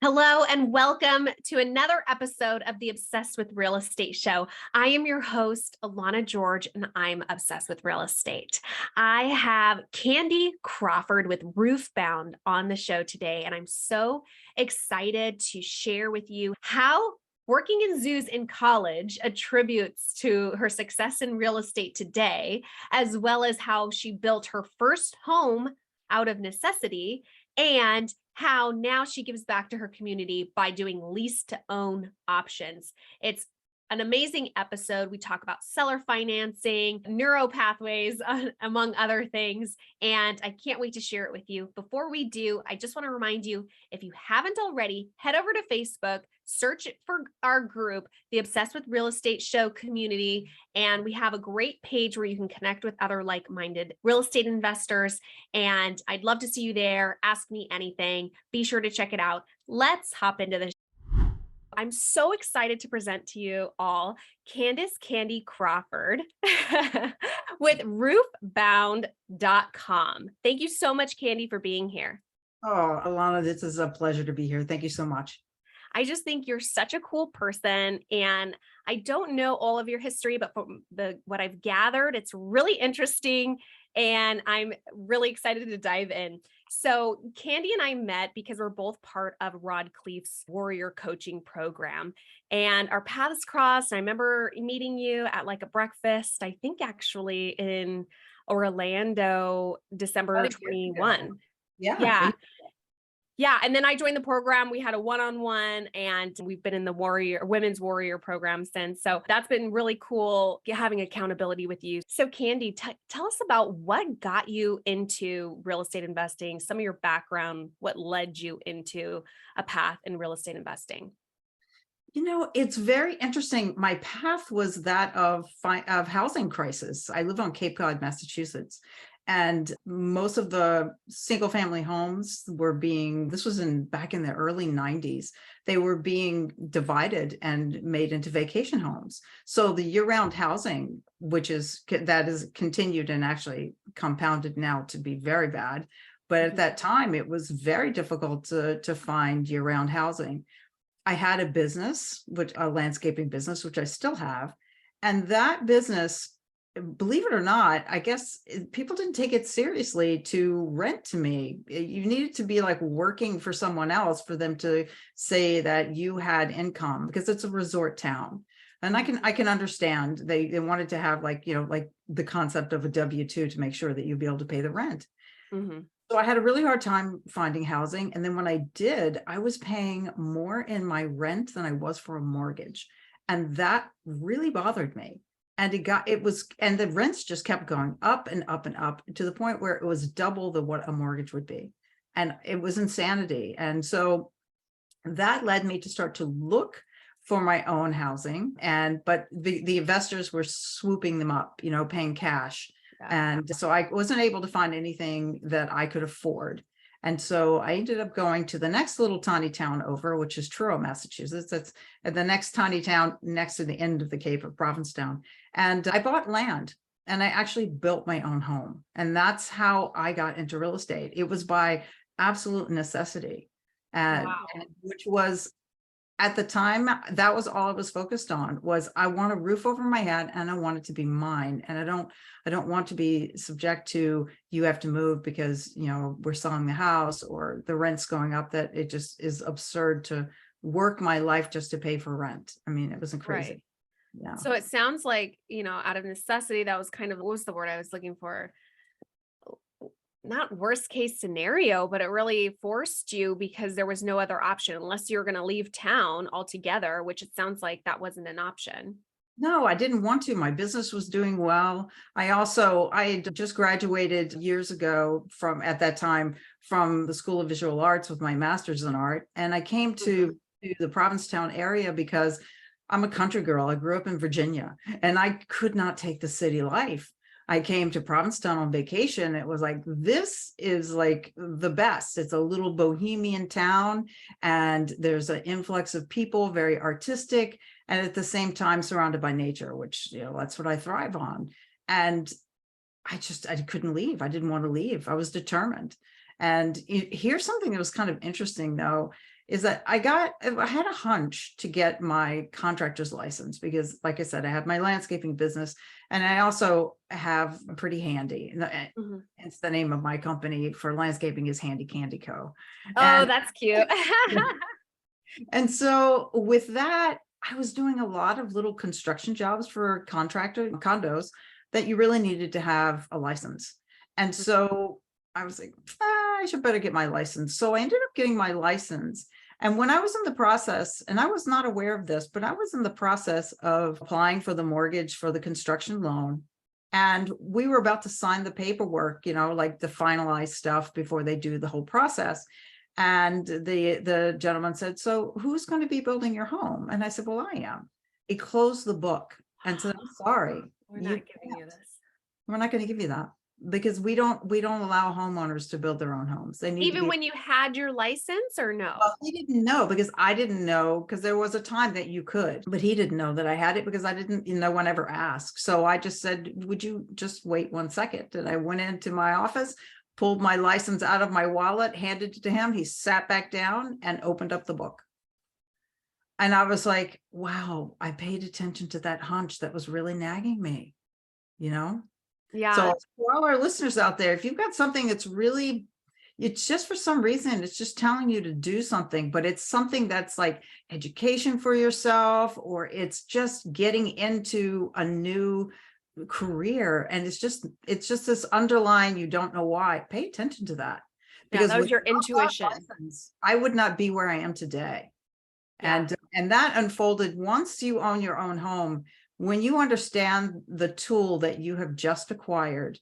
Hello and welcome to another episode of the Obsessed with Real Estate show. I am your host, Alana George, and I'm obsessed with real estate. I have Candy Crawford with Roofbound on the show today, and I'm so excited to share with you how working in zoos in college attributes to her success in real estate today, as well as how she built her first home out of necessity and how now she gives back to her community by doing lease to own options. It's an amazing episode. We talk about seller financing, neuro pathways, among other things, and I can't wait to share it with you. Before we do, I just want to remind you, if you haven't already, head over to Facebook, search for our group, the Obsessed with Real Estate Show community, and we have a great page where you can connect with other like-minded real estate investors, and I'd love to see you there. Ask me anything. Be sure to check it out. Let's hop into the I'm so excited to present to you all Candice Candy Crawford with roofbound.com. Thank you so much, Candy, for being here. Oh, Alana, this is a pleasure to be here. Thank you so much. I just think you're such a cool person, and I don't know all of your history, but from what I've gathered, it's really interesting, and I'm really excited to dive in. So Candy and I met because we're both part of Rod Cleef's Warrior Coaching Program, and our paths crossed. I remember meeting you at like a breakfast, I think actually in Orlando, December 21. Yeah. Yeah, and then I joined the program. We had a one-on-one, and we've been in the women's warrior program since. So that's been really cool having accountability with you. So Candy, tell us about what got you into real estate investing, some of your background, what led you into a path in real estate investing. You know, it's very interesting. My path was that of housing crisis. I live on Cape Cod, Massachusetts, and most of the single family homes were this was back in the early 90s, they were being divided and made into vacation homes. So the year-round housing, that is continued and actually compounded now to be very bad. But at that time, it was very difficult to find year-round housing. I had a business, a landscaping business, which I still have. And that business, believe it or not, I guess people didn't take it seriously to rent to me. You needed to be like working for someone else for them to say that you had income, because it's a resort town. And I can understand they wanted to have like the concept of a W-2 to make sure that you'd be able to pay the rent. Mm-hmm. So I had a really hard time finding housing. And then when I did, I was paying more in my rent than I was for a mortgage. And that really bothered me. And the rents just kept going up and up and up to the point where it was double what a mortgage would be. And it was insanity. And so that led me to start to look for my own housing. But the investors were swooping them up, paying cash. And so I wasn't able to find anything that I could afford. And so I ended up going to the next little tiny town over, which is Truro, Massachusetts. That's the next tiny town next to the end of the Cape of Provincetown. And I bought land and I actually built my own home. And that's how I got into real estate. It was by absolute necessity, which was, at the time, that was all I was focused on. Was I want a roof over my head and I want it to be mine. And I don't want to be subject to, you have to move because, we're selling the house or the rent's going up, that it just is absurd to work my life just to pay for rent. I mean, it wasn't crazy. Right. Yeah. So it sounds like, out of necessity, that was kind of, what was the word I was looking for? Not worst case scenario, but it really forced you because there was no other option unless you're going to leave town altogether, which it sounds like that wasn't an option. No, I didn't want to. My business was doing well. I had just graduated years ago from the School of Visual Arts with my master's in art. And I came to the Provincetown area because I'm a country girl. I grew up in Virginia and I could not take the city life. I came to Provincetown on vacation. It was like, this is like the best. It's a little bohemian town and there's an influx of people, very artistic, and at the same time surrounded by nature, which, that's what I thrive on. And I couldn't leave. I didn't want to leave. I was determined. And here's something that was kind of interesting though, is that I had a hunch to get my contractor's license because, like I said, I have my landscaping business and I also have a pretty handy. Mhm. It's the name of my company for landscaping is Handy Candy Co. Oh, And that's cute. and so with that, I was doing a lot of little construction jobs for contractor condos that you really needed to have a license. And so I was like, I should better get my license. So I ended up getting my license. And when I was in the process, and I was not aware of this, but I was in the process of applying for the mortgage for the construction loan. And we were about to sign the paperwork, like the finalized stuff before they do the whole process. And the gentleman said, so who's going to be building your home? And I said, well, I am. He closed the book and said, I'm sorry, We're not giving you this. we're not going to give you that because we don't allow homeowners to build their own homes. They need to Even be. when you had your license or no? Well, he didn't know because I didn't know because there was a time that you could, but he didn't know that I had it because I didn't, no one ever asked. So I just said, would you just wait 1 second? And I went into my office, pulled my license out of my wallet, handed it to him. He sat back down and opened up the book. And I was like, wow, I paid attention to that hunch that was really nagging me, Yeah. So for all our listeners out there, if you've got something that's really, it's just for some reason, it's just telling you to do something, but it's something that's like education for yourself, or it's just getting into a new career. And it's just this underlying, you don't know why. Pay attention to that. Yeah, that was your intuition. I would not be where I am today. Yeah. And that unfolded once you own your own home. When you understand the tool that you have just acquired,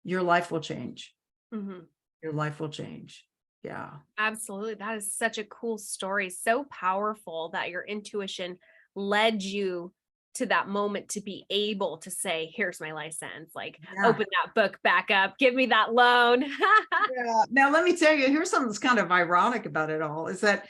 your life will change. Mhm. Your life will change. Yeah. Absolutely. That is such a cool story. So powerful that your intuition led you to that moment to be able to say, here's my license, like Yeah. open that book back up, give me that loan. Yeah. Now, let me tell you, here's something that's kind of ironic about it all is that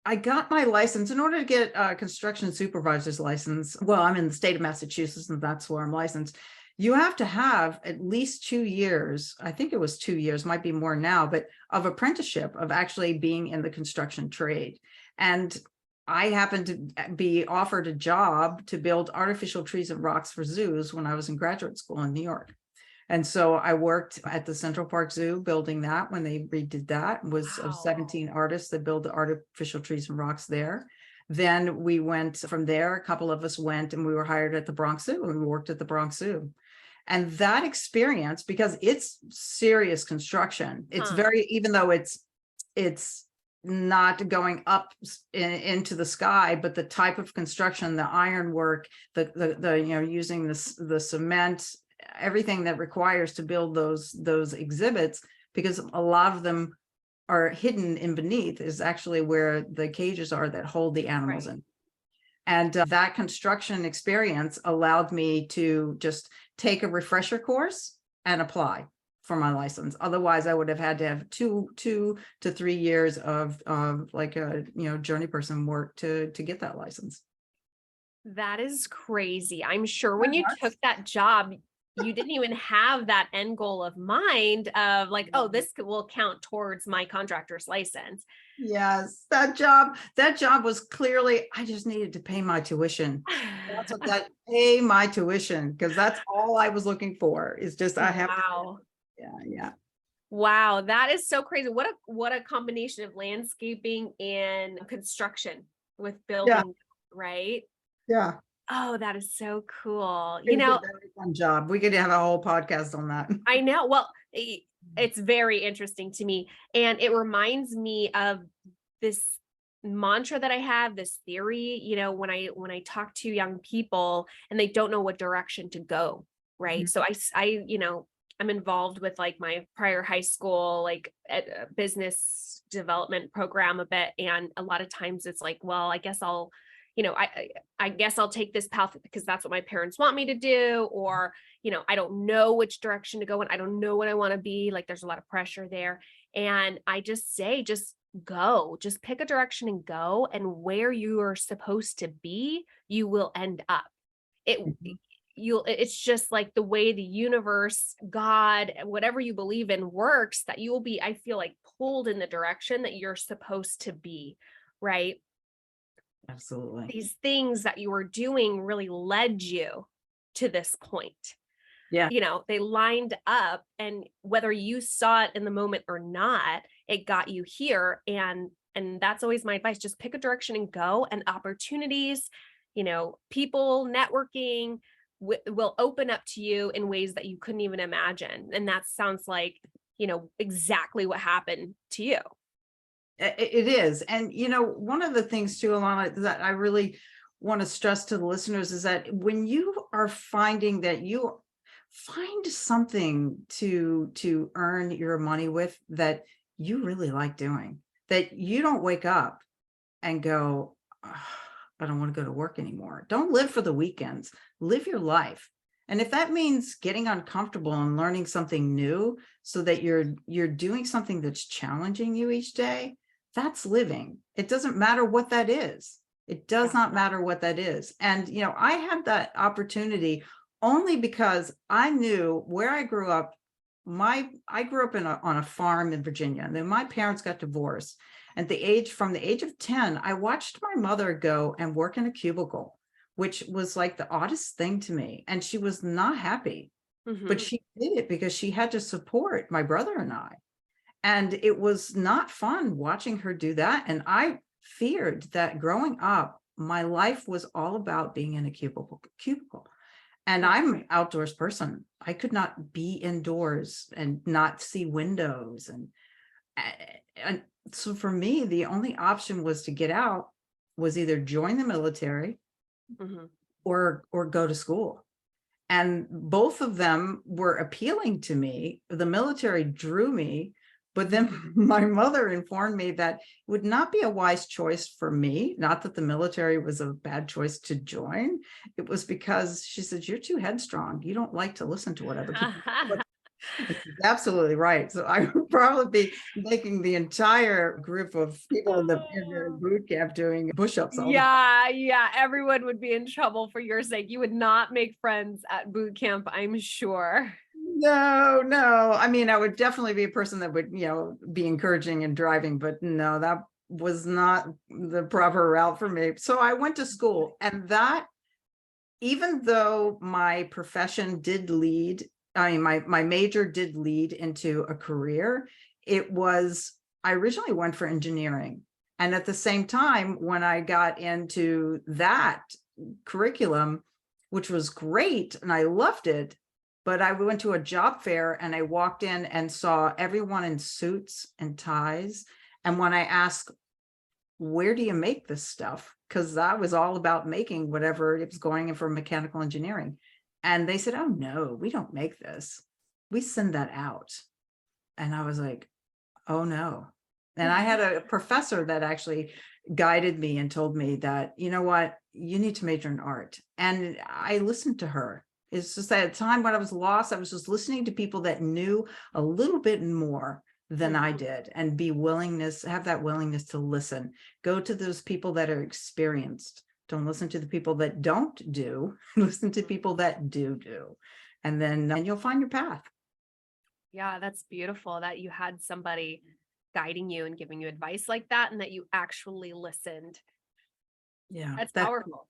I got my license in order to get a construction supervisor's license. Well, I'm in the state of Massachusetts and that's where I'm licensed. You have to have at least 2 years. I think it was 2 years, might be more now, but of apprenticeship of actually being in the construction trade. And I happened to be offered a job to build artificial trees and rocks for zoos when I was in graduate school in New York. And so I worked at the Central Park Zoo building that when they redid that. It was of 17 artists that build the artificial trees and rocks there. Then we went from there, a couple of us went and we were hired at the Bronx Zoo and we worked at the Bronx Zoo. And that experience, because it's serious construction, it's very, even though it's not going up into the sky, but the type of construction, the ironwork, the using the cement, everything that requires to build those exhibits, because a lot of them are hidden in beneath is actually where the cages are that hold the animals in. And that construction experience allowed me to just take a refresher course and apply for my license. Otherwise, I would have had to have 2 to 3 years of like a journey person work to get that license. That is crazy. I'm sure when you took that job, you didn't even have that end goal of mind of like, oh, this will count towards my contractor's license. Yes, that job was clearly, I just needed to pay my tuition. That's what that pay my tuition, because that's all I was looking for is just I have. Wow. Yeah. Wow, that is so crazy. What a combination of landscaping and construction with building, right? Yeah. Oh, that is so cool. It's a very fun job. We could have a whole podcast on that. I know. Well, it's very interesting to me. And it reminds me of this mantra that I have, this theory, when I talk to young people and they don't know what direction to go. Right. So I'm involved with like my prior high school, like business development program a bit. And a lot of times it's like, well, I guess I guess I'll take this path because that's what my parents want me to do. Or, I don't know which direction to go and I don't know what I want to be. Like there's a lot of pressure there. And I just say, just go, just pick a direction and go. And where you are supposed to be, you will end up. it's just like the way the universe, God, whatever you believe in works, that you will be, I feel like, pulled in the direction that you're supposed to be, right? Absolutely. These things that you were doing really led you to this point. Yeah. They lined up, and whether you saw it in the moment or not, it got you here. And that's always my advice. Just pick a direction and go, and opportunities, people, networking will open up to you in ways that you couldn't even imagine. And that sounds like, exactly what happened to you. It is. And, one of the things too, Alana, that I really want to stress to the listeners is that when you are finding that you find something to earn your money with that you really like doing, that you don't wake up and go, "Oh, I don't want to go to work anymore." Don't live for the weekends, live your life. And if that means getting uncomfortable and learning something new so that you're doing something that's challenging you each day, that's living. It doesn't matter what that is. It does not matter what that is. And, I had that opportunity only because I knew where I grew up. I grew up on a farm in Virginia, and then my parents got divorced. From the age of 10, I watched my mother go and work in a cubicle, which was like the oddest thing to me. And she was not happy, but she did it because she had to support my brother and I. And it was not fun watching her do that. And I feared that growing up, my life was all about being in a cubicle. And I'm an outdoors person. I could not be indoors and not see windows. And so for me, the only option was to get out, was either join the military or go to school. And both of them were appealing to me. The military drew me, but then my mother informed me that it would not be a wise choice for me. Not that the military was a bad choice to join. It was because she said, "You're too headstrong. You don't like to listen to what other people." She's absolutely right. So I would probably be making the entire group of people in the boot camp doing push-ups all the time. Yeah. Everyone would be in trouble for your sake. You would not make friends at boot camp, I'm sure. No. I mean, I would definitely be a person that would, be encouraging and driving, but no, that was not the proper route for me. So I went to school, and that, even though my profession did lead, my major did lead into a career, I originally went for engineering. And at the same time, when I got into that curriculum, which was great, and I loved it, but I went to a job fair and I walked in and saw everyone in suits and ties. And when I asked, "Where do you make this stuff?" Because I was all about making whatever it was going in for mechanical engineering. And they said, "Oh, no, we don't make this. We send that out." And I was like, "Oh, no." And I had a professor that actually guided me and told me that, "You know what, you need to major in art." And I listened to her. It's just that at a time when I was lost, I was just listening to people that knew a little bit more than I did, and have that willingness to listen. Go to those people that are experienced. Don't listen to the people that don't do. Listen to people that do. And then you'll find your path. Yeah, that's beautiful that you had somebody guiding you and giving you advice like that, and that you actually listened. Yeah. That's powerful.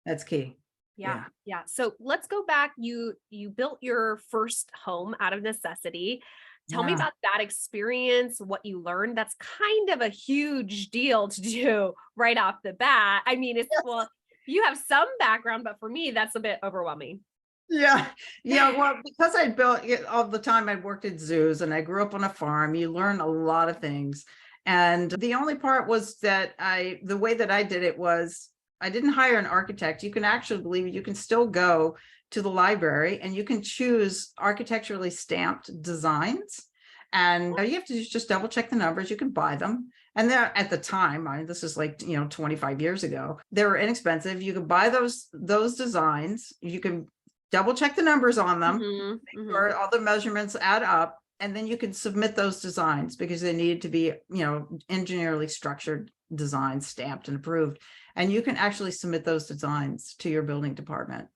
That's key. Yeah. So let's go back. You built your first home out of necessity. Tell me about that experience, what you learned. That's kind of a huge deal to do right off the bat. I mean, well, you have some background, but for me, that's a bit overwhelming. Yeah. Well, because I built it all the time, I worked at zoos and I grew up on a farm. You learn a lot of things. And the only part was that the way that I did it was, I didn't hire an architect. You can still go to the library and you can choose architecturally stamped designs. And you have to just double check the numbers. You can buy them. And they're, at the time, this is like, 25 years ago, they were inexpensive. You could buy those designs. You can double check the numbers on them, make sure all the measurements add up. And then you can submit those designs because they needed to be, engineerily structured designs, stamped and approved. And you can actually submit those designs to your building department.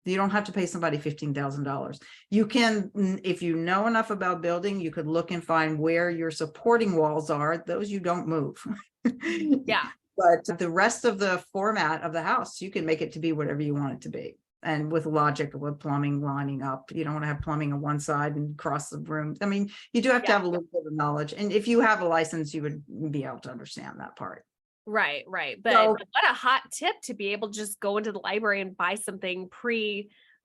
You don't have to pay somebody $15,000. You can, if you know enough about building, you could look and find where your supporting walls are. Those you don't move. Yeah. But the rest of the format of the house, you can make it to be whatever you want it to be. And with logic, with plumbing lining up, you don't want to have plumbing on one side and across the room. I mean, you do have to have a little bit of knowledge. And if you have a license, you would be able to understand that part. Right. But So, what a hot tip to be able to just go into the library and buy something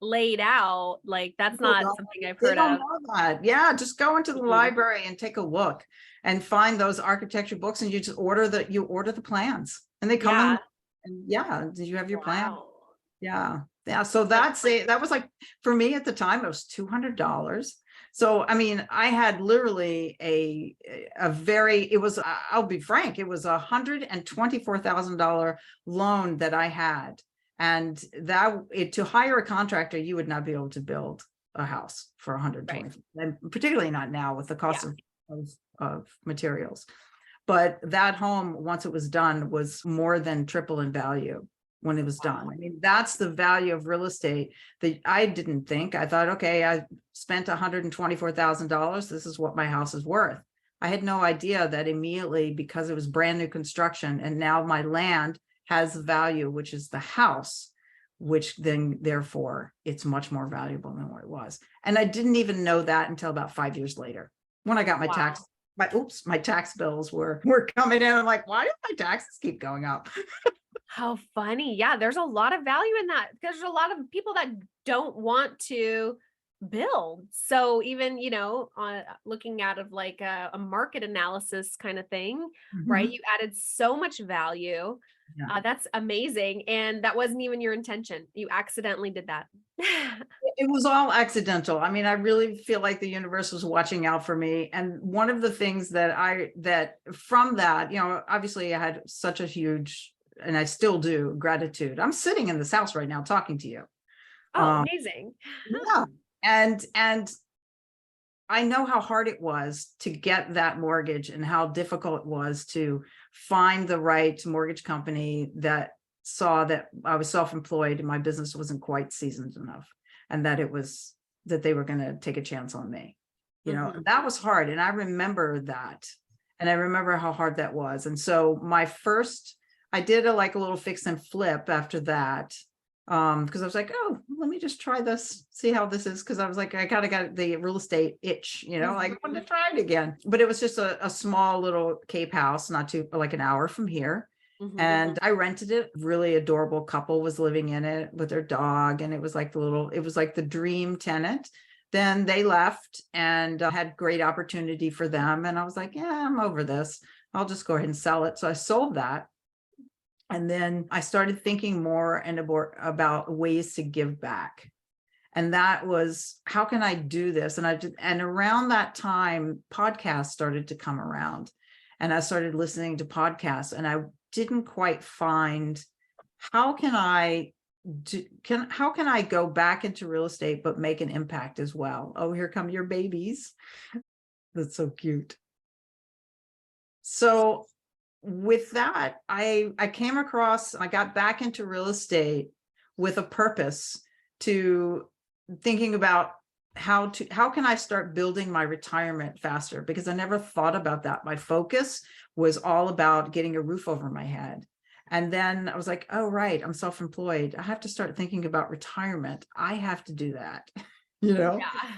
laid out. Like that's not something I've they heard don't of. know that. Yeah, just go into the library and take a look and find those architecture books, and you just order the plans, and they come in. And yeah, you have your plan. Yeah. So that was like, for me at the time, it was $200. So, I mean, I had literally I'll be frank, it was $124,000 loan that I had. And to hire a contractor, you would not be able to build a house for 120, and particularly not now with the cost of materials. But that home, once it was done, was more than triple in value when it was done. I mean, that's the value of real estate that I didn't think. I thought, okay, I spent $124,000. This is what my house is worth. I had no idea that immediately, because it was brand new construction, and now my land has value, which is the house, which then therefore it's much more valuable than what it was. And I didn't even know that until about 5 years later, when I got my my tax bills were coming in. I'm like, why do my taxes keep going up? How funny. Yeah, there's a lot of value in that, because there's a lot of people that don't want to build. So even, looking out of like a market analysis kind of thing, right? You added so much value. Yeah. That's amazing. And that wasn't even your intention. You accidentally did that. It was all accidental. I mean, I really feel like the universe was watching out for me. And one of the things that from that, obviously I had such a huge, and I still do, gratitude. I'm sitting in this house right now talking to you. Oh, amazing. Yeah. And I know how hard it was to get that mortgage, and how difficult it was to find the right mortgage company that saw that I was self-employed and my business wasn't quite seasoned enough, and that they were going to take a chance on me. That was hard. And I remember that. And I remember how hard that was. And so I did a little fix and flip after that. Because I was like, oh, let me just try this, see how this is. Because I was like, I kind of got the real estate itch, like I wanted to try it again. But it was just a small little Cape house, not too, like an hour from here. And I rented it. Really adorable couple was living in it with their dog. And it was like the dream tenant. Then they left, and had great opportunity for them. And I was like, yeah, I'm over this. I'll just go ahead and sell it. So I sold that. And then I started thinking more and about ways to give back. And that was, how can I do this? And around that time, podcasts started to come around, and I started listening to podcasts, and I didn't quite find, how can I go back into real estate, but make an impact as well? Oh, here come your babies. That's so cute. So with that, I got back into real estate with a purpose, to thinking about how can I start building my retirement faster, because I never thought about that. My focus was all about getting a roof over my head. And then I was like, oh, right, I'm self-employed. I have to start thinking about retirement. I have to do that. Yeah,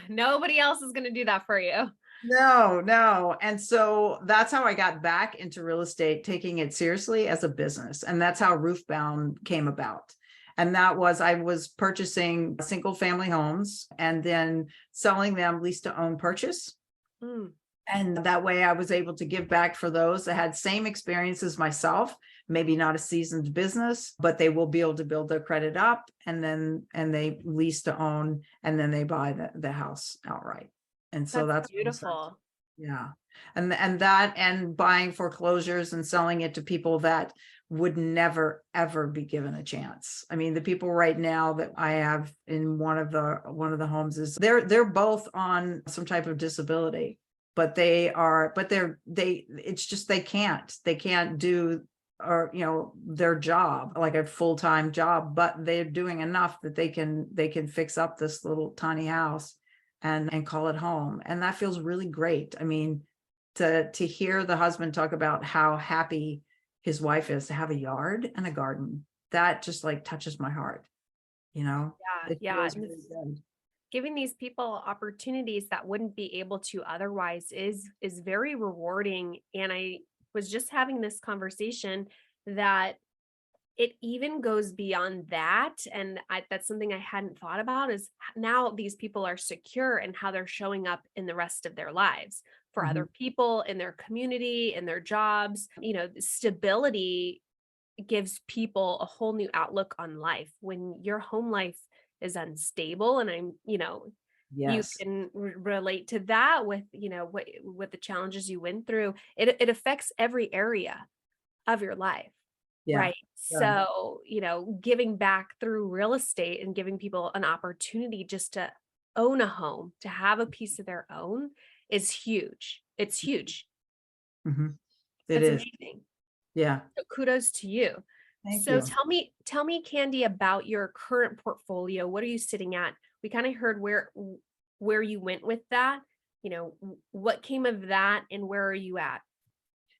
nobody else is going to do that for you. No. And so that's how I got back into real estate, taking it seriously as a business. And that's how Roofbound came about. And that was, I was purchasing single family homes and then selling them lease to own purchase. And that way I was able to give back for those that had same experience as myself, maybe not a seasoned business, but they will be able to build their credit up, and they lease to own, and then they buy the house outright. And so that's beautiful. Yeah. And buying foreclosures and selling it to people that would never, ever be given a chance. I mean, the people right now that I have in one of the homes is they're both on some type of disability, but it's just, they can't do or, their job, like a full-time job, but they're doing enough that they can fix up this little tiny house and call it home. And that feels really great. I mean, to hear the husband talk about how happy his wife is to have a yard and a garden, that just like touches my heart. It Yeah. feels really good. Giving these people opportunities that wouldn't be able to otherwise is very rewarding. And I was just having this conversation that it even goes beyond that. And that's something I hadn't thought about, is now these people are secure in how they're showing up in the rest of their lives for other people, in their community, in their jobs. Stability gives people a whole new outlook on life. When your home life is unstable, and you Yes. can relate to that with, what the challenges you went through, it affects every area of your life. Yeah. Right. Yeah. So, giving back through real estate and giving people an opportunity just to own a home, to have a piece of their own, is huge. It's huge. Mhm. It That's is. amazing. Yeah. So kudos to you. Thank So you. tell me, Candy, about your current portfolio. What are you sitting at? We kind of heard where you went with that. What came of that, and where are you at?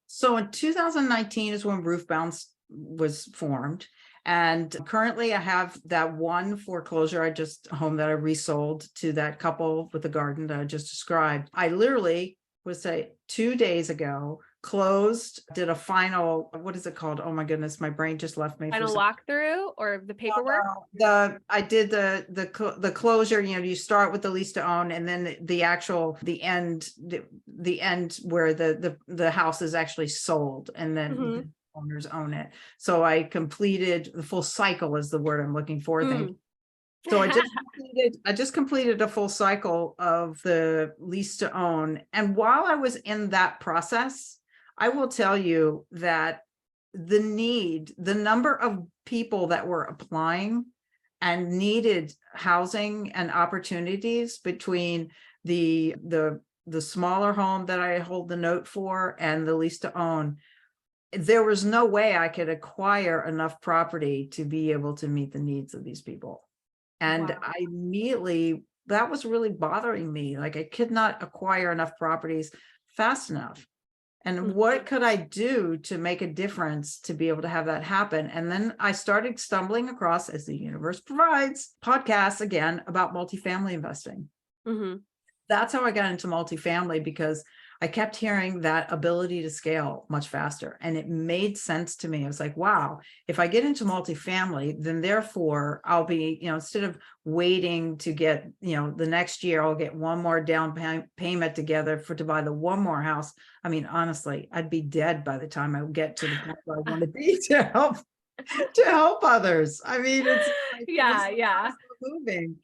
So in 2019 is when Roof Bounce was formed. And currently I have that one foreclosure home that I resold to that couple with the garden that I just described. I literally would say 2 days ago closed, did a final, what is it called? Oh my goodness, my brain just left me. Final walkthrough or the paperwork? I did the closure. You start with the lease to own, and then the end where the house is actually sold, and then the owners own it. So I completed the full cycle, is the word I'm looking for. Thank you. So I just completed a full cycle of the lease to own. And while I was in that process, I will tell you that the number of people that were applying and needed housing and opportunities between the smaller home that I hold the note for and the lease to own, there was no way I could acquire enough property to be able to meet the needs of these people. And Wow. I immediately, that was really bothering me. Like, I could not acquire enough properties fast enough. And what could I do to make a difference to be able to have that happen? And then I started stumbling across, as the universe provides, podcasts again about multifamily investing. That's how I got into multifamily, because I kept hearing that ability to scale much faster. And it made sense to me. I was like, wow, if I get into multifamily, then therefore I'll be, instead of waiting to get, the next year, I'll get one more down payment together to buy the one more house. I mean, honestly, I'd be dead by the time I get to the point where I want to be to help others. I mean, it's like, Yeah. moving.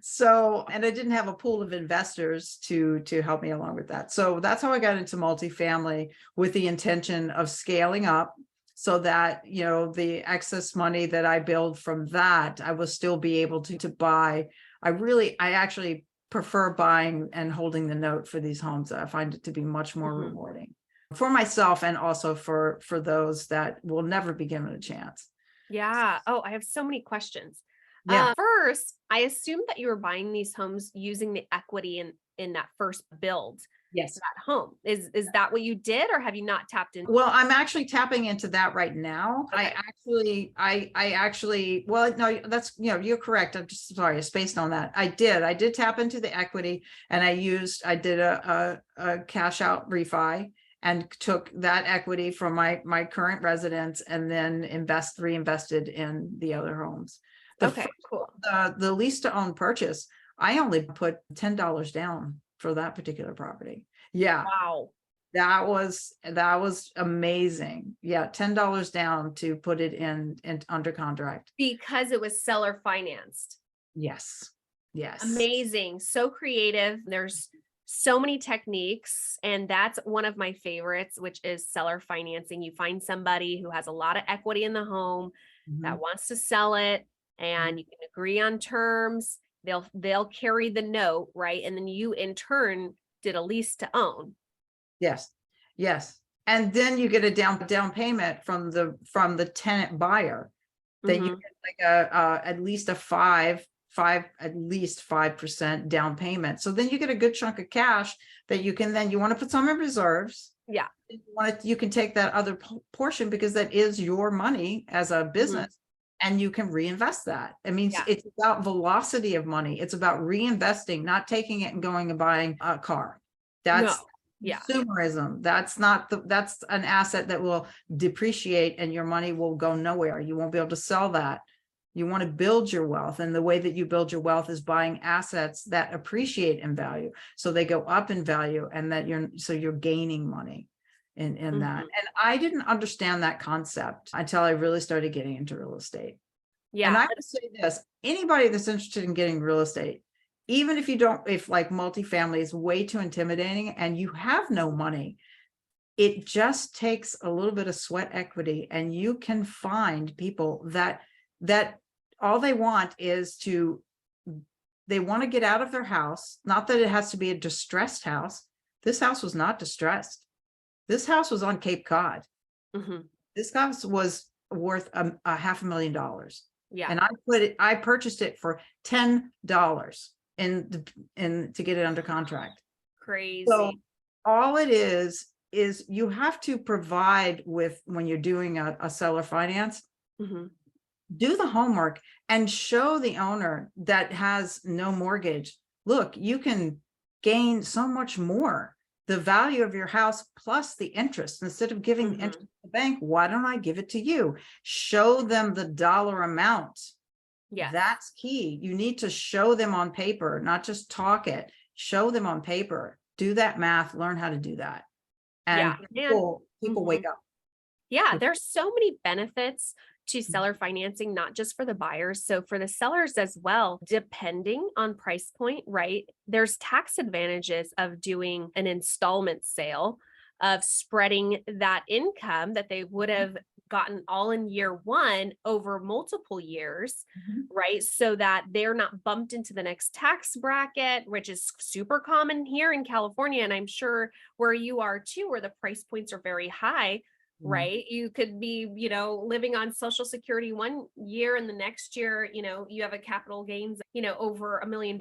So, and I didn't have a pool of investors to help me along with that. So that's how I got into multifamily, with the intention of scaling up so that, the excess money that I build from that, I will still be able to buy. I actually prefer buying and holding the note for these homes. I find it to be much more rewarding for myself, and also for those that will never be given a chance. Yeah. Oh, I have so many questions. Yeah. First, I assume that you were buying these homes using the equity in that first build. Yes. That home. Is that what you did, or have you not tapped into? Well, I'm actually tapping into that right now. Okay. I actually, well, no, that's, you're correct. I'm just sorry, I spaced on that. I did tap into the equity, and I did a cash out refi and took that equity from my current residence, and then reinvested in the other homes. Okay, cool. The lease to own purchase, I only put $10 down for that particular property. Yeah. Wow. That was amazing. Yeah, $10 down to put it in under contract. Because it was seller financed. Yes. Amazing. So creative. There's so many techniques, and that's one of my favorites, which is seller financing. You find somebody who has a lot of equity in the home that wants to sell it, and you can agree on terms. They'll carry the note, right? And then you in turn did a lease to own. Yes. And then you get a down payment from the tenant buyer that you Mhm. get like at least a 5% down payment. So then you get a good chunk of cash that you want to put some in reserves. Yeah. You can take that other portion because that is your money as a Mhm. business, and you can reinvest that. It means Yeah. it's about velocity of money. It's about reinvesting, not taking it and going and buying a car. That's No. Yeah. consumerism. That's an asset that will depreciate and your money will go nowhere. You won't be able to sell that. You want to build your wealth, and the way that you build your wealth is buying assets that appreciate in value, so they go up in value, and that you're gaining money in that. Mhm. And I didn't understand that concept until I really started getting into real estate. And Yeah. I would say this: anybody that's interested in getting real estate, even if you don't, if like multifamily is way too intimidating and you have no money, it just takes a little bit of sweat equity, and you can find people that all they want is they want to get out of their house. Not that it has to be a distressed house. This house was not distressed. This house was on Cape Cod. Mhm. This house was worth a $500,000. Yeah. And I purchased it for $10 in to get it under contract. So Crazy. all it is you have to provide with, when you're doing a seller finance, Mhm. do the homework and show the owner that has no mortgage, look, you can gain so much more, the value of your house plus the interest. Instead of giving the interest Mhm. to the bank, why don't I give it to you? Show them the dollar amount. Yes. That's key. You need to show them on paper, not just talk it. Show them on paper. Do that math, learn how to do that. Yeah. And And people wake mhm. up. Yeah, there's so many benefits to seller financing, not just for the buyers. So for the sellers as well, depending on price point, right? There's tax advantages of doing an installment sale, of spreading that income that they would have gotten all in year one over multiple years, Mhm. right? So that they're not bumped into the next tax bracket, which is super common here in California. And I'm sure where you are too, where the price points are very high, Yeah. right? You could be, living on Social Security one year, and the next year, you have a capital gains, over $1 million,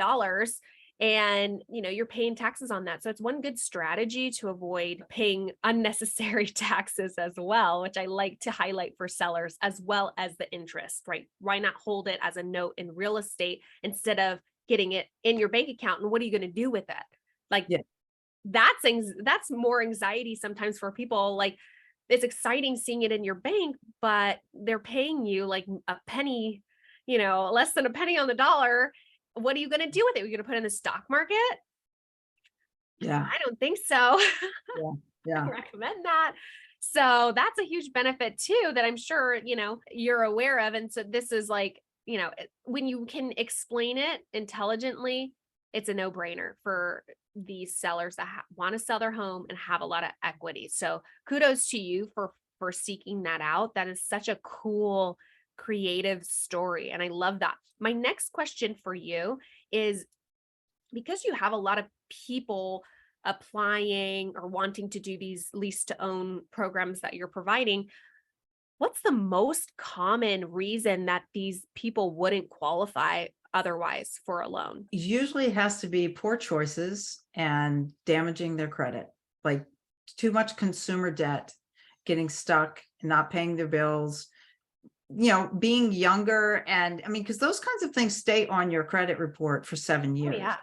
and, you're paying taxes on that. So it's one good strategy to avoid paying unnecessary taxes as well, which I like to highlight for sellers, as well as the interest, right? Why not hold it as a note in real estate instead of getting it in your bank account? And what are you going to do with it? Like, Yeah. that's more anxiety sometimes for people. Like, it's exciting seeing it in your bank, but they're paying you like a penny, less than a penny on the dollar. What are you going to do with it? Are you going to put it in the stock market? Yeah. I don't think so. Yeah. I Yeah. recommend that. So that's a huge benefit too, that I'm sure, you're aware of. And so this is like, when you can explain it intelligently, it's a no-brainer for these sellers that want to sell their home and have a lot of equity. So kudos to you for seeking that out. That is such a cool, creative story. And I love that. My next question for you is, because you have a lot of people applying or wanting to do these lease to own programs that you're providing, what's the most common reason that these people wouldn't qualify otherwise for a loan? Usually it has to be poor choices and damaging their credit, like too much consumer debt, getting stuck, not paying their bills, being younger. And I mean, because those kinds of things stay on your credit report for 7 years. Oh, yeah.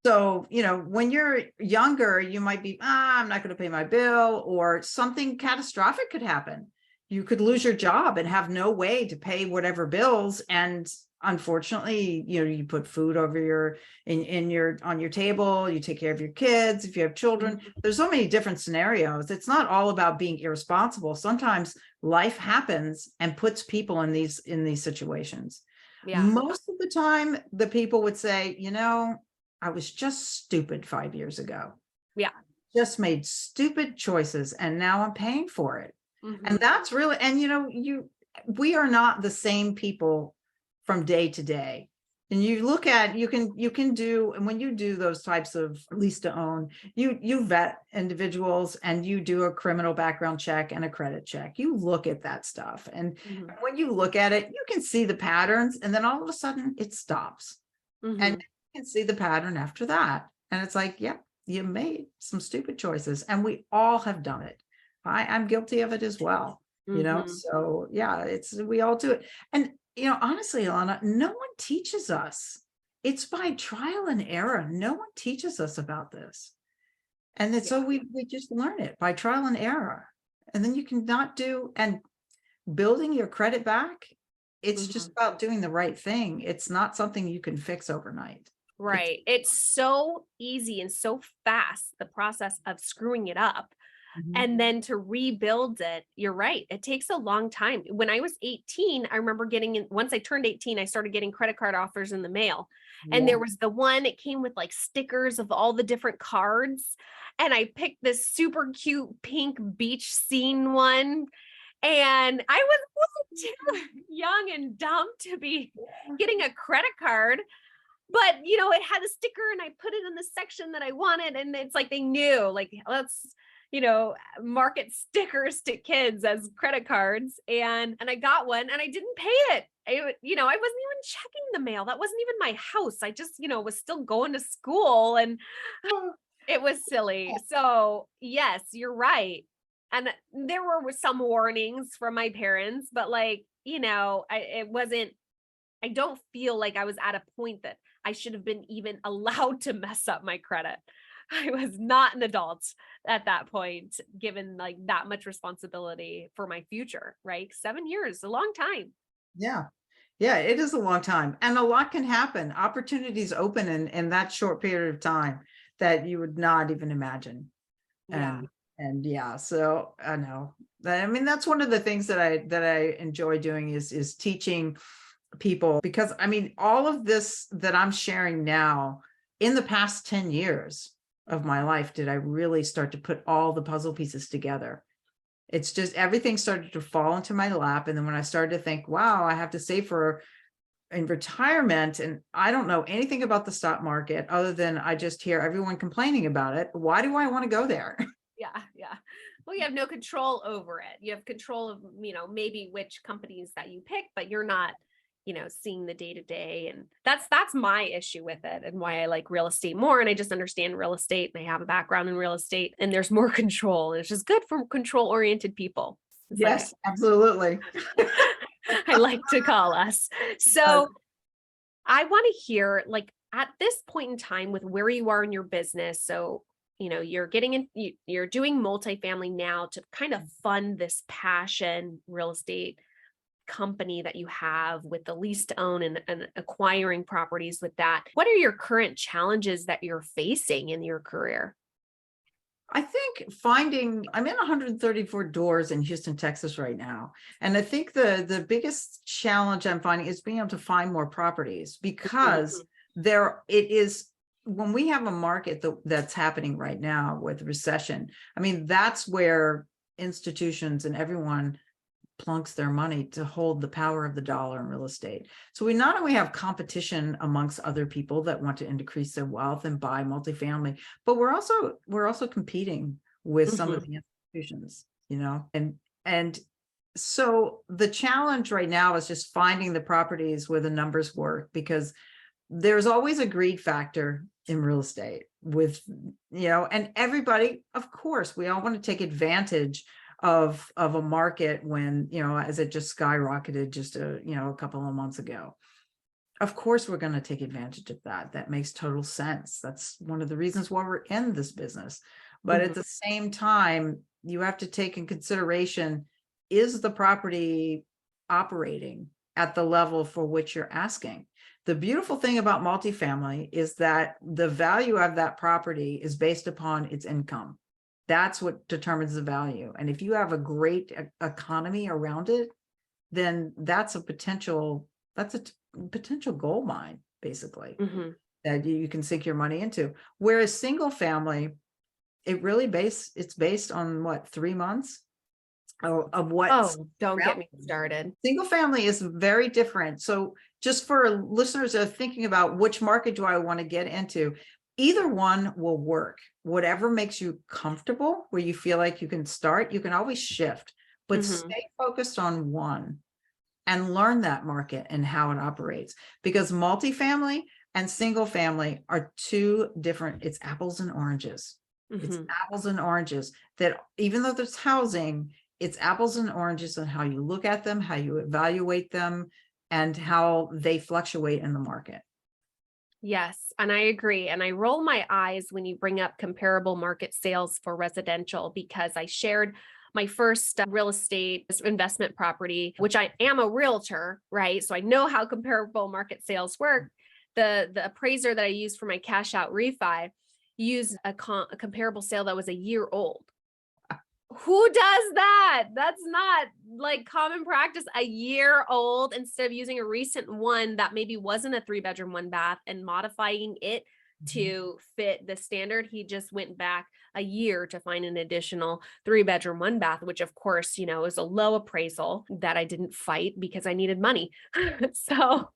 So, when you're younger, you might be, I'm not going to pay my bill, or something catastrophic could happen. You could lose your job and have no way to pay whatever bills. And unfortunately, you put food over on your table, you take care of your kids. If you have children, there's so many different scenarios. It's not all about being irresponsible. Sometimes life happens and puts people in these situations. Yeah. Most of the time, the people would say, I was just stupid 5 years ago. Yeah. Just made stupid choices, and now I'm paying for it. Mhm. And that's really, and we are not the same people from day to day. And you look at, you can do, and when you do those types of lease to own, you vet individuals and you do a criminal background check and a credit check. You look at that stuff. And Mhm. when you look at it, you can see the patterns, and then all of a sudden it stops. And Mhm. you can see the pattern after that. And it's like, yeah, you made some stupid choices. And we all have done it. I'm guilty of it as well. Mhm. So yeah, we all do it. And honestly, Alana, no one teaches us. It's by trial and error. No one teaches us about this. And it's so we just learn it by trial and error. And then you can not do, and building your credit back, it's just Mhm. about doing the right thing. It's not something you can fix overnight. It's Right. It's so easy and so fast, the process of screwing it up. Mhm. And then to rebuild it, you're right. It takes a long time. When I was 18, I remember getting in, once I turned 18, I started getting credit card offers in the mail. And Yeah. there was the one, it came with like stickers of all the different cards. And I picked this super cute pink beach scene one. And I was too young and dumb to be getting a credit card. But it had a sticker and I put it in the section that I wanted. And it's like they knew, like, let's, market stickers to kids as credit cards. And I got one and I didn't pay it. I wasn't even checking the mail. That wasn't even my house. I just, was still going to school and it was silly. So yes, you're right. And there were some warnings from my parents, but like, it wasn't, I don't feel like I was at a point that I should have been even allowed to mess up my credit. I was not an adult at that point, given like that much responsibility for my future, right? 7 years, a long time. Yeah. Yeah, it is a long time. And a lot can happen. Opportunities open in that short period of time that you would not even imagine. Yeah. And yeah, so I know. I mean, that's one of the things that I enjoy doing is teaching people, because I mean, all of this that I'm sharing now, in the past 10 years of my life, did I really start to put all the puzzle pieces together. It's just everything started to fall into my lap. And then when I started to think, wow, I have to save for in retirement, and I don't know anything about the stock market other than I just hear everyone complaining about it. Why do I want to go there? Yeah. Yeah. Well, you have no control over it. You have control of, maybe which companies that you pick, but you're not, seeing the day to day. And that's my issue with it and why I like real estate more. And I just understand real estate and I have a background in real estate and there's more control. And it's just good for control oriented people. It's like Yes, absolutely. I like to call us. So I want to hear, like, at this point in time with where you are in your business. So, you're getting in, you're doing multifamily now to kind of fund this passion real estate company that you have with the lease to own and acquiring properties with that. What are your current challenges that you're facing in your career? I think I'm in 134 doors in Houston, Texas right now. And I think the biggest challenge I'm finding is being able to find more properties, because it is, when we have a market that's happening right now with recession, I mean, that's where institutions and everyone plunks their money to hold the power of the dollar in real estate. So we not only have competition amongst other people that want to increase their wealth and buy multifamily, but we're also competing with some of the institutions, and so the challenge right now is just finding the properties where the numbers work, because there's always a greed factor in real estate with, and everybody, of course, we all want to take advantage of a market when, as it just skyrocketed just a couple of months ago. Of course, we're going to take advantage of that. That makes total sense. That's one of the reasons why we're in this business. But at the same time, you have to take in consideration, is the property operating at the level for which you're asking? The beautiful thing about multifamily is that the value of that property is based upon its income. That's what determines the value. And if you have a great economy around it, then that's a potential gold mine, basically, that you can sink your money into. Whereas single family, it's based on what, 3 months of what. Oh, don't get me started. Single family is very different. So just for listeners that are thinking about which market do I want to get into, either one will work. Whatever makes you comfortable, where you feel like you can start, you can always shift, but stay focused on one and learn that market and how it operates. Because multifamily and single family are two different, it's apples and oranges. It's apples and oranges, that even though there's housing, it's apples and oranges on how you look at them, how you evaluate them, and how they fluctuate in the market. Yes, and I agree. And I roll my eyes when you bring up comparable market sales for residential, because I shared my first real estate investment property, which I am a realtor, right? So I know how comparable market sales work. The appraiser that I used for my cash out refi used a comparable sale that was a year old. Who does that? That's not like common practice. A year old, instead of using a recent one that maybe wasn't a 3-bedroom, 1-bath and modifying it to fit the standard. He just went back a year to find an additional 3-bedroom, 1-bath, which of course, is a low appraisal that I didn't fight because I needed money. So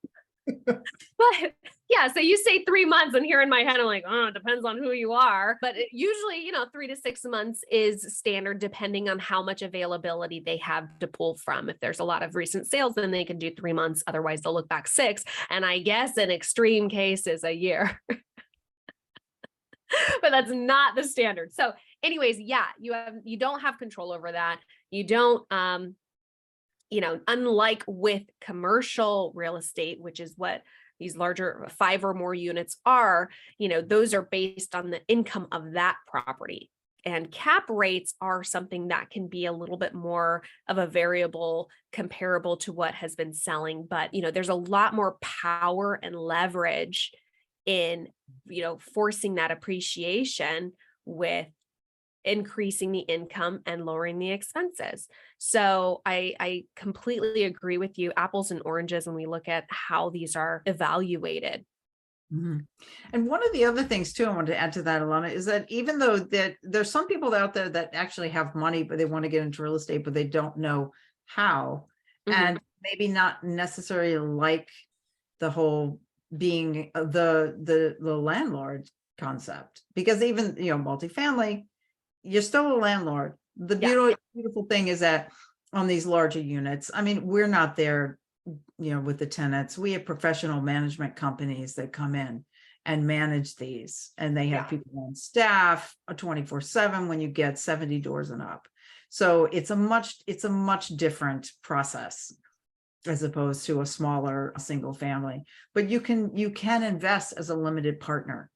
but yeah, so you say 3 months, and here in my head, I'm like, oh, it depends on who you are. But usually, 3 to 6 months is standard, depending on how much availability they have to pull from. If there's a lot of recent sales, then they can do 3 months. Otherwise, they'll look back 6. And I guess in extreme cases, a year. But that's not the standard. So anyways, yeah, you don't have control over that. You don't, unlike with commercial real estate, which is what these larger 5 or more units are, those are based on the income of that property. And cap rates are something that can be a little bit more of a variable comparable to what has been selling. But, there's a lot more power and leverage in, forcing that appreciation with increasing the income and lowering the expenses. So I completely agree with you. Apples and oranges when we look at how these are evaluated. And one of the other things too, I wanted to add to that, Alana, is that even though that there's some people out there that actually have money, but they want to get into real estate, but they don't know how, and maybe not necessarily like the whole being the landlord concept, because even, multifamily, you're still a landlord. The beautiful thing is that on these larger units, I mean, we're not there, with the tenants. We have professional management companies that come in and manage these, and they have people on staff 24/7 when you get 70 doors and up. So it's a much different process as opposed to a smaller single family. But you can invest as a limited partner.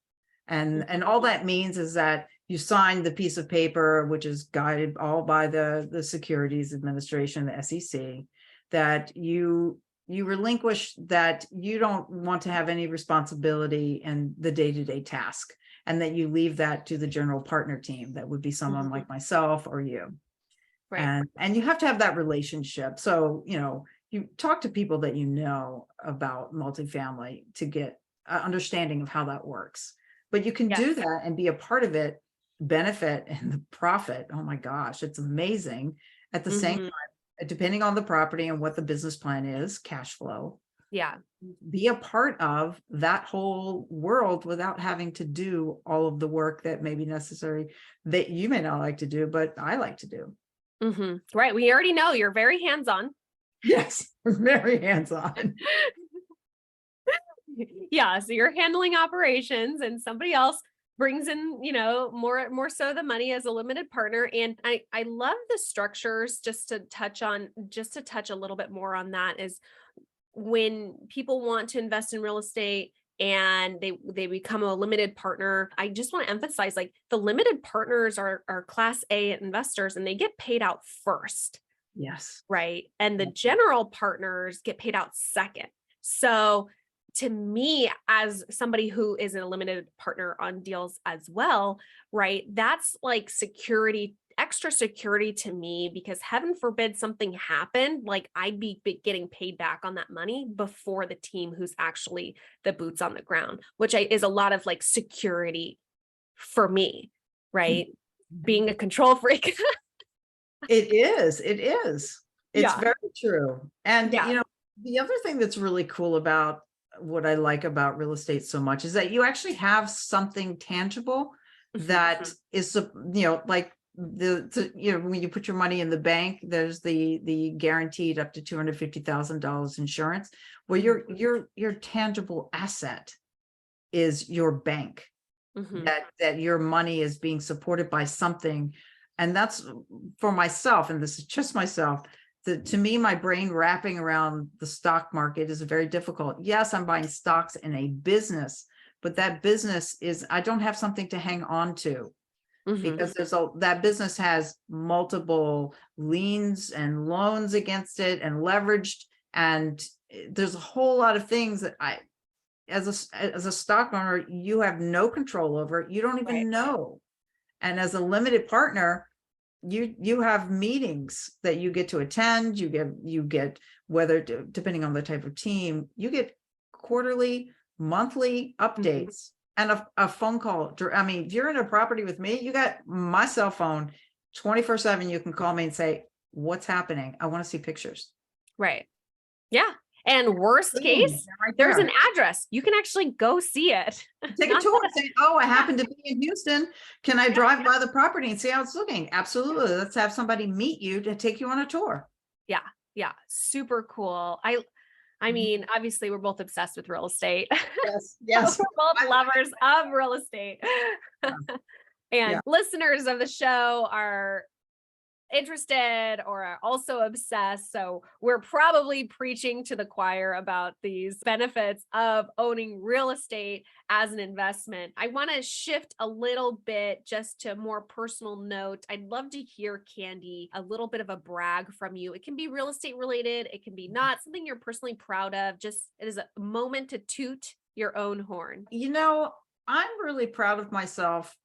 And all that means is that you sign the piece of paper, which is guided all by the Securities Administration, the SEC, that you relinquish, that you don't want to have any responsibility in the day-to-day task, and that you leave that to the general partner team. That would be someone like myself or you. Right. And you have to have that relationship. So, you talk to people that about multifamily to get an understanding of how that works. But you can do that and be a part of it, benefit and the profit. Oh my gosh, it's amazing. At the same time, depending on the property and what the business plan is, cash flow. Yeah. Be a part of that whole world without having to do all of the work that may be necessary that you may not like to do, but I like to do. Right. We already know you're very hands-on. Yes, very hands-on. Yeah. So you're handling operations and somebody else brings in, more so the money as a limited partner. And I love the structures. Just to touch a little bit more on that, is when people want to invest in real estate and they become a limited partner, I just want to emphasize, like, the limited partners are class A investors, and they get paid out first. Yes. Right. And the general partners get paid out second. So to me, as somebody who is a limited partner on deals as well, right, that's like security, extra security to me, because heaven forbid something happened, like, I'd be getting paid back on that money before the team who's actually the boots on the ground, which is a lot of like security for me, right? Being a control freak. It is. It's very true. And, The other thing that's really cool about what I like about real estate so much is that you actually have something tangible that is, like when you put your money in the bank, there's the guaranteed up to $250,000 insurance. Well, your tangible asset is your bank, Mhm. that your money is being supported by something. And that's for myself, and this is just myself. To me, my brain wrapping around the stock market is very difficult. Yes, I'm buying stocks in a business, but that business is, I don't have something to hang on to, Mhm. because that business has multiple liens and loans against it and leveraged. And there's a whole lot of things that as a stock owner, you have no control over. You don't Right. even know. And as a limited partner, you have meetings that you get to attend. You get whether depending on the type of team, you get quarterly, monthly updates and a phone call. I mean, if you're in a property with me, you got my cell phone 24/7. You can call me and say, what's happening? I want to see pictures. Right. Yeah. And worst Boom, case, right there's an there. address. You can actually go see it. Take a Not tour that, and say, oh, I yeah, happen to be in Houston. Can I yeah, drive by the property and see how it's looking? Absolutely. Let's have somebody meet you to take you on a tour. yeah, yeah. Super cool. I Mhm. mean, obviously we're both obsessed with real estate. Yes, We're yes. both I- lovers of real estate. yeah, yeah. And listeners of the show are interested or are also obsessed. So we're probably preaching to the choir about these benefits of owning real estate as an investment. I want to shift a little bit just to a more personal note. I'd love to hear, Candy, a little bit of a brag from you. It can be real estate related, it can be not, something you're personally proud of. Just it is a moment to toot your own horn. I'm really proud of myself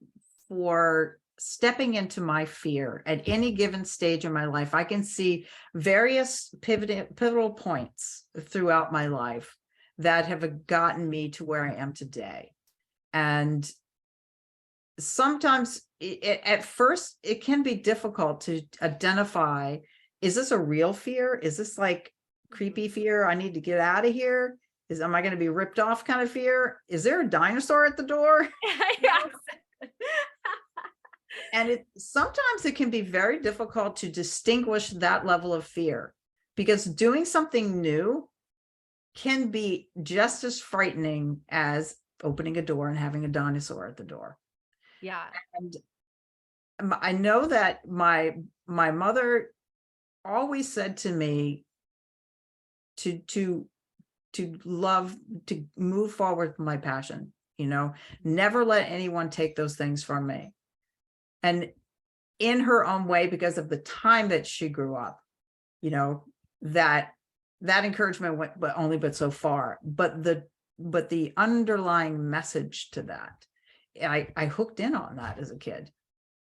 for stepping into my fear at any given stage in my life. I can see various pivotal points throughout my life that have gotten me to where I am today. And sometimes at first it can be difficult to identify, is this a real fear? Is this like creepy fear? I need to get out of here. Am I going to be ripped off kind of fear? Is there a dinosaur at the door? Yes. And sometimes it can be very difficult to distinguish that level of fear, because doing something new can be just as frightening as opening a door and having a dinosaur at the door. Yeah. And I know that my mother always said to me to love, to move forward with my passion, never let anyone take those things from me. And in her own way, because of the time that she grew up, that encouragement went but so far. But the underlying message to that, I hooked in on that as a kid.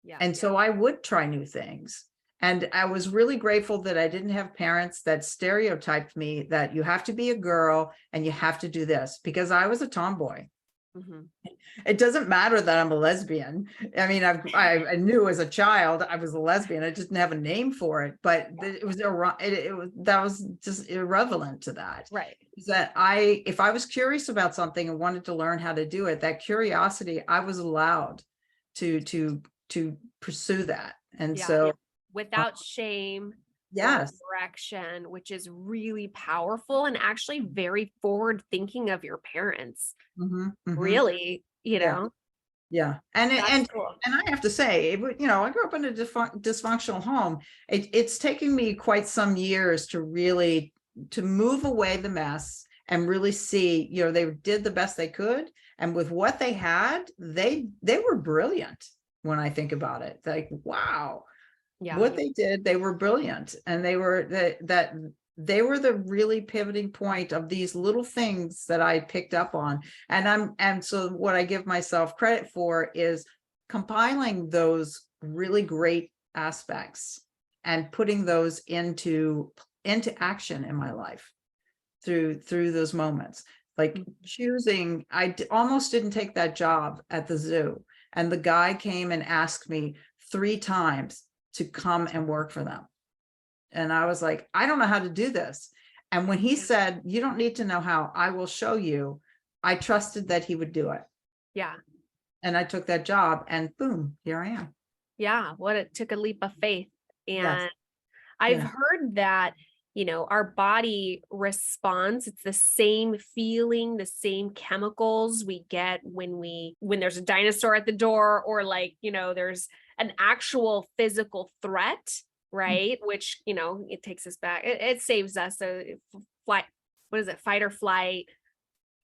Yeah. And so I would try new things. And I was really grateful that I didn't have parents that stereotyped me that you have to be a girl and you have to do this, because I was a tomboy. Mhm. It doesn't matter that I'm a lesbian. I mean, I knew as a child I was a lesbian. I just didn't have a name for it, but it was that was just irrelevant to that. Right. Is that if I was curious about something and wanted to learn how to do it, that curiosity, I was allowed to pursue that. And Yeah. so, Without shame or yes. direction, which is really powerful and actually very forward thinking of your parents. Mhm, mhm. Really, Yeah. Yeah. And that's cool. I have to say, I grew up in a dysfunctional home. It's taken me quite some years to really to move away the mess and really see, they did the best they could. And with what they had, they were brilliant when I think about it. Like, wow, Yeah. what they did, they were brilliant. And they were they were the really pivoting point of these little things that I picked up on. And so what I give myself credit for is compiling those really great aspects and putting those into action in my life through those moments. Like choosing, almost didn't take that job at the zoo. And the guy came and asked me 3 times to come and work for them. And I was like, I don't know how to do this. And when he said, you don't need to know how, I will show you, I trusted that he would do it. Yeah. And I took that job and boom, here I am. Yeah. What it took a leap of faith. Yes. And I've Yeah. heard that, our body responds. It's the same feeling, the same chemicals we get when there's a dinosaur at the door, or like, there's an actual physical threat, right? Which, it takes us back. It saves us. So flight, what is it? Fight or flight.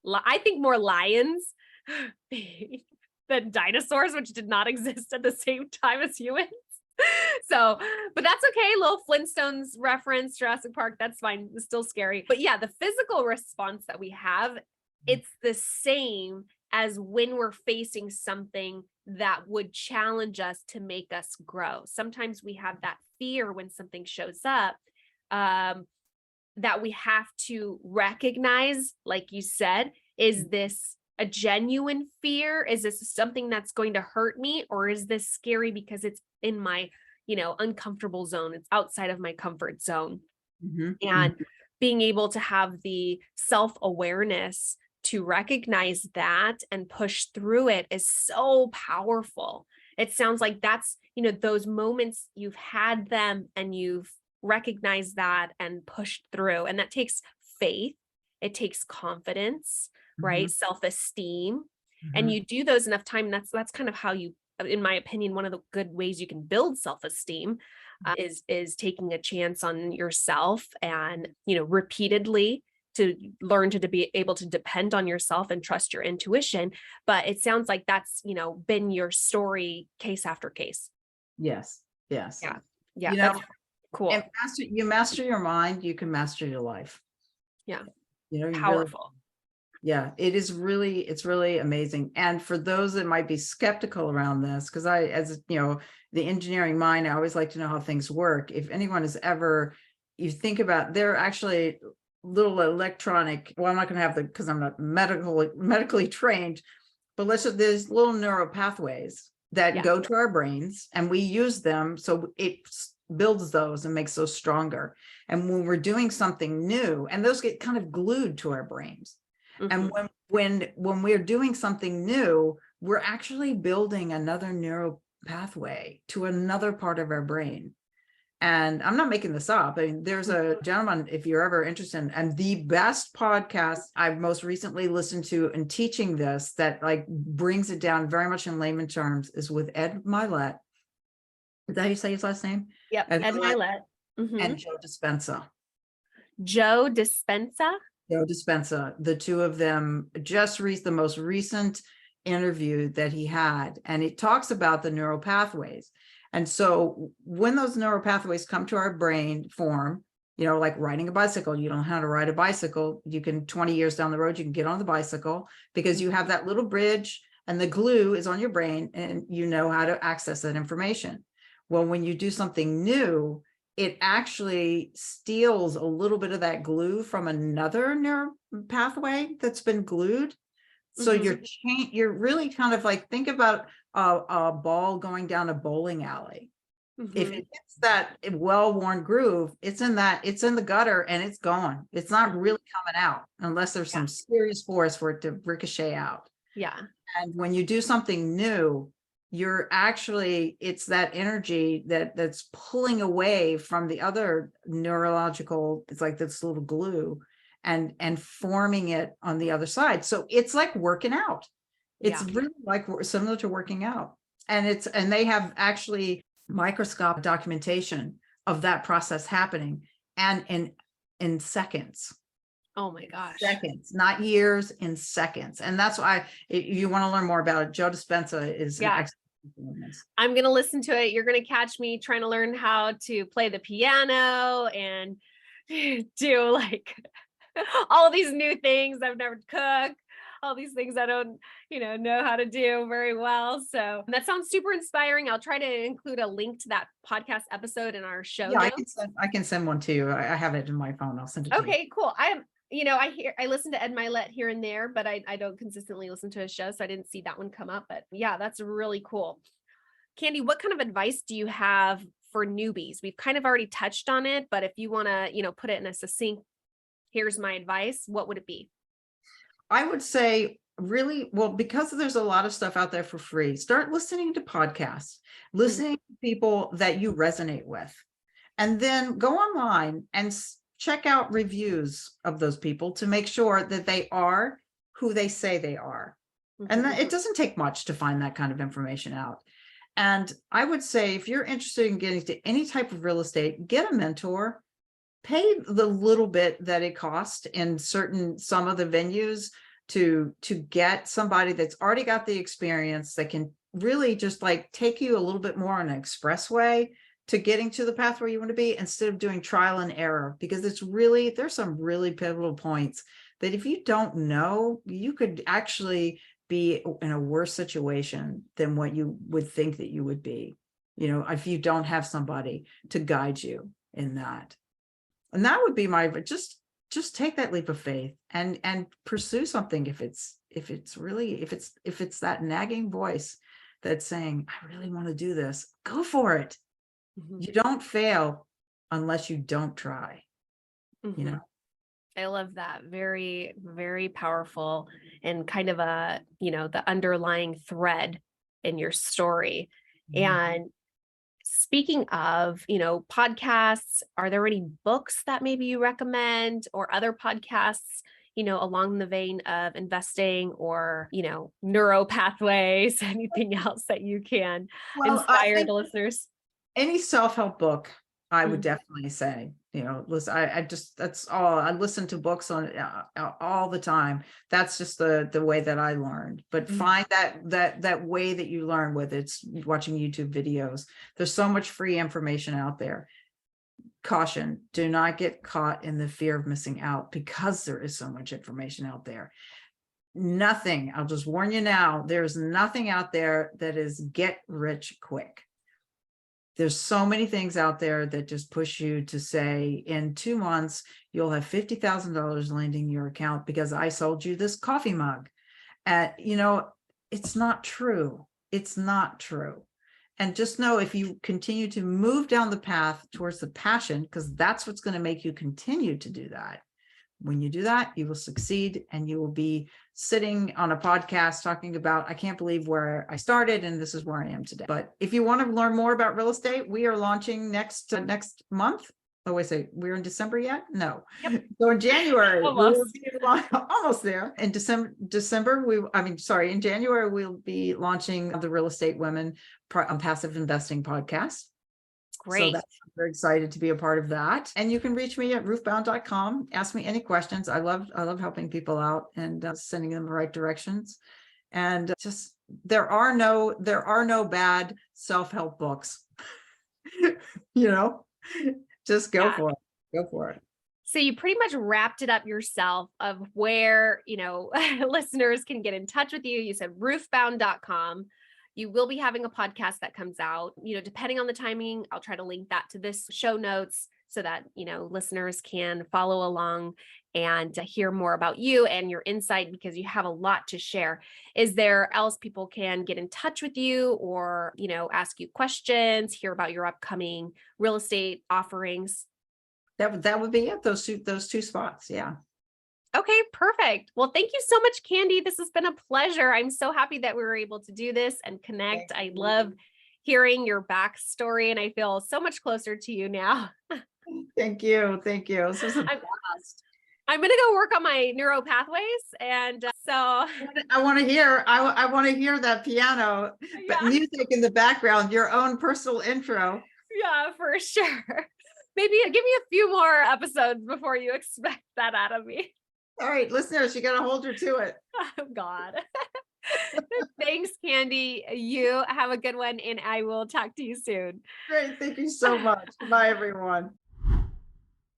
I think more lions than dinosaurs, which did not exist at the same time as humans. So, but that's okay. Little Flintstones reference, Jurassic Park, that's fine. It's still scary. But yeah, the physical response that we have, it's the same as when we're facing something that would challenge us to make us grow. Sometimes we have that fear when something shows up, that we have to recognize, like you said, is this a genuine fear? Is this something that's going to hurt me? Or is this scary because it's in my, uncomfortable zone? It's outside of my comfort zone. And being able to have the self-awareness to recognize that and push through it is so powerful. It sounds like that's, those moments you've had them and you've recognized that and pushed through. And that takes faith. It takes confidence, right? Self-esteem. And you do those enough time. That's kind of how you, in my opinion, one of the good ways you can build self-esteem is taking a chance on yourself and, repeatedly to learn to be able to depend on yourself and trust your intuition. But it sounds like that's, been your story case after case. Yes. Yes. Yeah. Yeah. That's cool. And you master your mind, you can master your life. Yeah. Powerful. Yeah, it's really amazing. And for those that might be skeptical around this, because as the engineering mind, I always like to know how things work. If anyone has ever, you think about, they're actually little electronic, well, I'm not going to have because I'm not medically trained, but there's little neural pathways that go to our brains and we use them. So it builds those and makes those stronger. And when we're doing something new, and those get kind of glued to our brains. And when we're doing something new, we're actually building another neural pathway to another part of our brain. And I'm not making this up. I mean, there's a gentleman, if you're ever interested, and the best podcast I've most recently listened to in teaching this that like brings it down very much in layman terms is with Ed Milet. Is that how you say his last name? Yep, Ed Milet. And Joe Dispenza. Joe Dispenza? Joe Dispenza, the two of them just the most recent interview that he had, and it talks about the neural pathways. And so when those neural pathways come to our brain form, like riding a bicycle, you don't know how to ride a bicycle. You can 20 years down the road, you can get on the bicycle because you have that little bridge and the glue is on your brain and you know how to access that information. Well, when you do something new, it actually steals a little bit of that glue from another neural pathway that's been glued. So you're really kind of like, think about a ball going down a bowling alley. If it hits that well-worn groove, it's in the gutter and it's gone. It's not really coming out unless there's some serious force for it to ricochet out. Yeah. And when you do something new, it's that energy that's pulling away from the other neurological, it's like this little glue and forming it on the other side. So it's like working out. It's really like similar to working out. And they have actually microscopic documentation of that process happening and in seconds. Oh my gosh. Seconds, not years, in seconds. And that's why if you want to learn more about it, Joe Dispenza is an excellent. I'm going to listen to it. You're going to catch me trying to learn how to play the piano and do like all these new things I've never cooked, all these things I don't, know how to do very well. So that sounds super inspiring. I'll try to include a link to that podcast episode in our show notes. I can send one to you. I have it in my phone. I'll send it to you. Okay, cool. I listen to Ed Milet here and there, but I don't consistently listen to his show. So I didn't see that one come up, but yeah, that's really cool. Candy, what kind of advice do you have for newbies? We've kind of already touched on it, but if you want to, put it in a succinct here's my advice, what would it be? I would say really, well, because there's a lot of stuff out there for free, start listening to podcasts, listening to people that you resonate with, and then go online and check out reviews of those people to make sure that they are who they say they are. And it doesn't take much to find that kind of information out. And I would say, if you're interested in getting to any type of real estate, get a mentor, pay the little bit that it costs in some of the venues to get somebody that's already got the experience that can really just like take you a little bit more on an expressway to getting to the path where you want to be, instead of doing trial and error, because there's some really pivotal points that if you don't know, you could actually be in a worse situation than what you would think that you would be, if you don't have somebody to guide you in that. And that would be just take that leap of faith and pursue something. If it's that nagging voice that's saying, I really want to do this, go for it. You don't fail unless you don't try. I love that. Very, very powerful, and kind of the underlying thread in your story. And speaking of, podcasts, are there any books that maybe you recommend, or other podcasts, along the vein of investing or, neuro pathways, anything else that you can inspire the listeners? Any self-help book, I would definitely say, listen, that's all. I listen to books on all the time. That's just the way that I learned. But find that way that you learn, whether it's watching YouTube videos. There's so much free information out there. Caution, do not get caught in the fear of missing out, because there is so much information out there. Nothing, I'll just warn you now, there's nothing out there that is get rich quick. There's so many things out there that just push you to say, in 2 months, you'll have $50,000 landing in your account because I sold you this coffee mug. It's not true. It's not true. And just know, if you continue to move down the path towards the passion, because that's what's going to make you continue to do that. When you do that, you will succeed, and you will be sitting on a podcast talking about, I can't believe where I started and this is where I am today. But if you want to learn more about real estate, we are launching next month. Oh, wait, we're in December yet? No. Yep. So in January, almost there. In in January, we'll be launching the Real Estate Women Passive Investing podcast. Great. So I'm very excited to be a part of that. And you can reach me at roofbound.com. Ask me any questions. I love helping people out and sending them the right directions. And just, there are no bad self-help books. Just go for it. Go for it. So you pretty much wrapped it up yourself of where, listeners can get in touch with you. You said roofbound.com. You will be having a podcast that comes out, depending on the timing. I'll try to link that to this show notes so that, listeners can follow along and hear more about you and your insight, because you have a lot to share. Is there else people can get in touch with you, or, ask you questions, hear about your upcoming real estate offerings? That would be it. Those two spots. Yeah. Okay, perfect. Well, thank you so much, Candy. This has been a pleasure. I'm so happy that we were able to do this and connect. I love hearing your backstory, and I feel so much closer to you now. Thank you. Thank you. This was a blast. I'm going to go work on my neuro pathways. And so I want to hear that piano music in the background, your own personal intro. Yeah, for sure. Maybe give me a few more episodes before you expect that out of me. All right, listeners, you got to hold her to it. Oh, God. Thanks, Candy. You have a good one, and I will talk to you soon. Great. Thank you so much. Bye, everyone.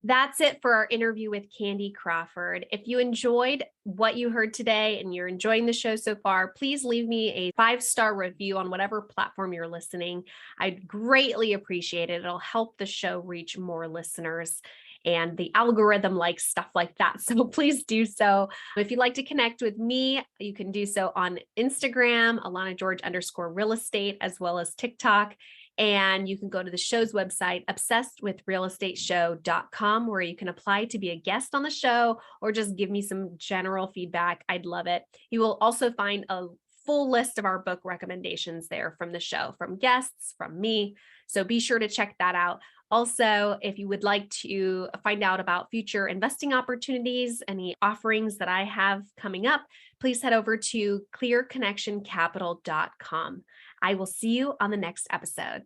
That's it for our interview with Candy Crawford. If you enjoyed what you heard today and you're enjoying the show so far, please leave me a 5-star review on whatever platform you're listening. I'd greatly appreciate it. It'll help the show reach more listeners, and the algorithm likes stuff like that. So please do so. If you'd like to connect with me, you can do so on Instagram, AlanaGeorge_real estate, as well as TikTok. And you can go to the show's website, obsessedwithrealestateshow.com, where you can apply to be a guest on the show or just give me some general feedback. I'd love it. You will also find a full list of our book recommendations there from the show, from guests, from me. So be sure to check that out. Also, if you would like to find out about future investing opportunities, any offerings that I have coming up, please head over to clearconnectioncapital.com. I will see you on the next episode.